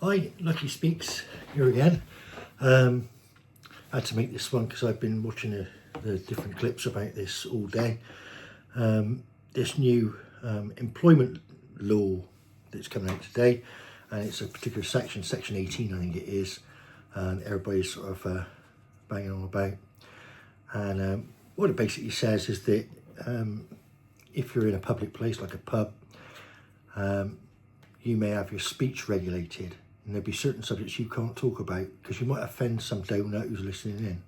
Hi, Lucky Speaks here again. I had to make this one because I've been watching the different clips about this all day. This new employment law that's coming out today, and it's a particular section, section 18 I think it is, and everybody's sort of banging on about. And what it basically says is that if you're in a public place like a pub, you may have your speech regulated, and there'll be certain subjects you can't talk about because you might offend some donut who's listening in.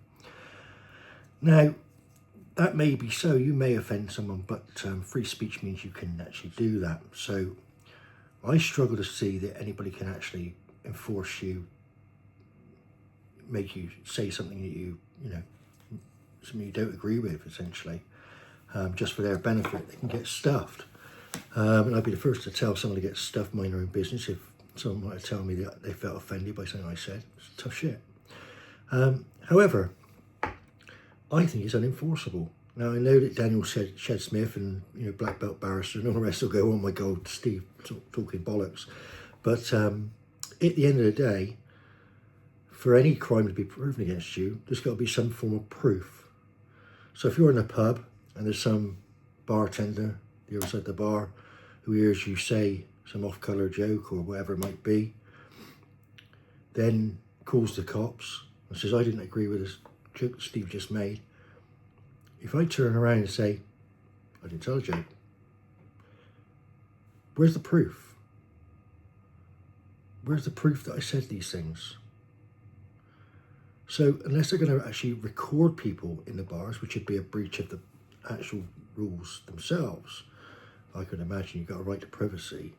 Now, that may be so, you may offend someone, but free speech means you can actually do that. So I struggle to see that anybody can actually enforce you, make you say something that you know, something you don't agree with, essentially, just for their benefit. They can get stuffed. And I'd be the first to tell someone to get stuffed, mind their own business, if someone might tell me that they felt offended by something I said. It's tough shit. However, I think it's unenforceable. Now, I know that Daniel Shed Smith and black belt barrister and all the rest will go, oh my God, Steve talking bollocks. But at the end of the day, for any crime to be proven against you, there's got to be some form of proof. So if you're in a pub and there's some bartender the other side of the bar who hears you say some off-colour joke or whatever it might be, then calls the cops and says, I didn't agree with this joke that Steve just made. If I turn around and say, I didn't tell a joke, where's the proof? Where's the proof that I said these things? So unless they're going to actually record people in the bars, which would be a breach of the actual rules themselves, I could imagine you've got a right to privacy.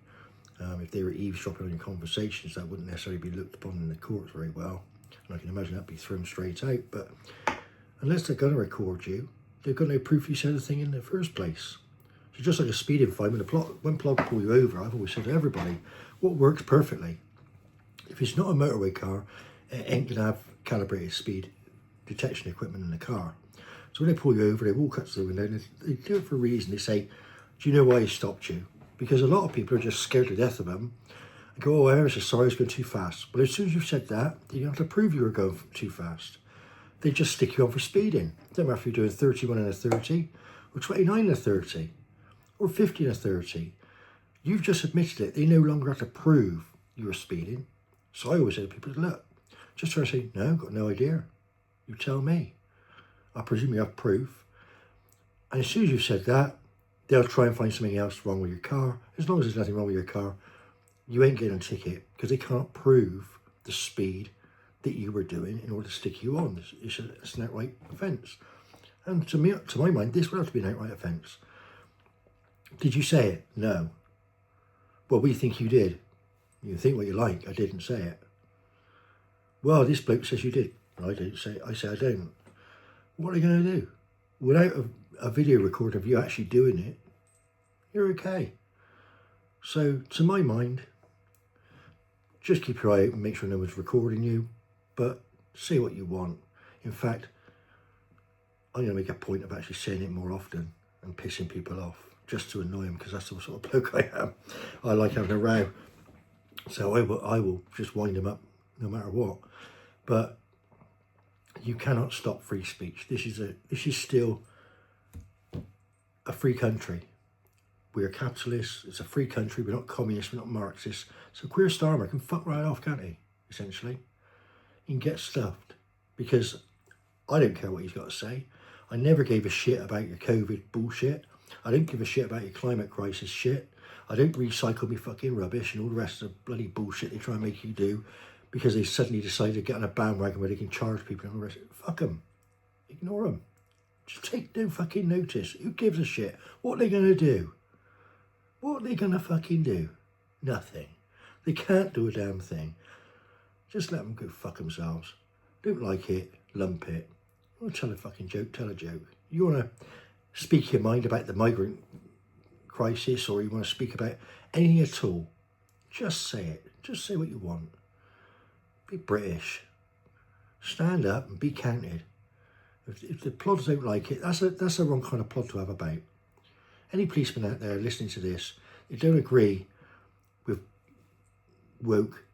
If they were eavesdropping on your conversations, that wouldn't necessarily be looked upon in the courts very well. And I can imagine that'd be thrown straight out. But unless they're going to record you, they've got no proof you said a thing in the first place. So just like a speeding fine, when plug pull you over, I've always said to everybody, what works perfectly, if it's not a motorway car, it ain't going to have calibrated speed detection equipment in the car. So when they pull you over, they walk up to the window and they do it for a reason. They say, do you know why he stopped you? Because a lot of people are just scared to death of him and go, oh, I'm so sorry, I was going too fast. But as soon as you've said that, you don't have to prove you were going too fast. They just stick you on for speeding. It doesn't matter if you're doing 31 and a 30 or 29 and a 30 or 50 and a 30. You've just admitted it. They no longer have to prove you were speeding. So I always say to people, look, just try to say, no, I've got no idea. You tell me. I presume you have proof. And as soon as you've said that, they'll try and find something else wrong with your car. As long as there's nothing wrong with your car, you ain't getting a ticket because they can't prove the speed that you were doing in order to stick you on. It's an outright offence. And to my mind, this would have to be an outright offence. Did you say it? No. Well, we think you did. You can think what you like. I didn't say it. Well, this bloke says you did. I didn't say it. I say I don't. What are they going to do? Without a video record of you actually doing it, you're okay. So, to my mind, just keep your eye open, make sure no one's recording you, but say what you want. In fact, I'm going to make a point of actually saying it more often and pissing people off, just to annoy them, because that's the sort of bloke I am. I like having a row. So I will just wind them up no matter what. But you cannot stop free speech. This is still a free country. We're capitalists. It's a free country. We're not communists. We're not Marxists. So Kwier Starmer can fuck right off, can't he? Essentially, he can get stuffed because I don't care what he's got to say. I never gave a shit about your COVID bullshit. I don't give a shit about your climate crisis shit. I don't recycle me fucking rubbish and all the rest of the bloody bullshit they try and make you do because they suddenly decided to get on a bandwagon where they can charge people and all the rest. Fuck them. Ignore them. Just take no fucking notice. Who gives a shit? What are they going to do? What are they going to fucking do? Nothing. They can't do a damn thing. Just let them go fuck themselves. Don't like it, lump it. You want to tell a fucking joke, tell a joke. You want to speak your mind about the migrant crisis, or you want to speak about anything at all, just say it. Just say what you want. Be British. Stand up and be counted. If the plods don't like it, that's the wrong kind of plod to have about. Any policeman out there listening to this, you don't agree with woke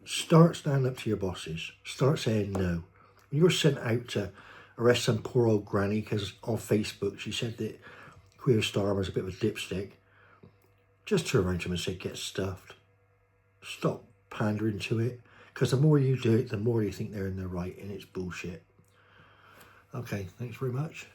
Start standing up to your bosses. Start saying no. When you're sent out to arrest some poor old granny because on Facebook she said that Kwier Star was a bit of a dipstick, just turn around to them and say, get stuffed. Stop pandering to it, because the more you do it, the more you think they're in the right, and it's bullshit. Okay, thanks very much.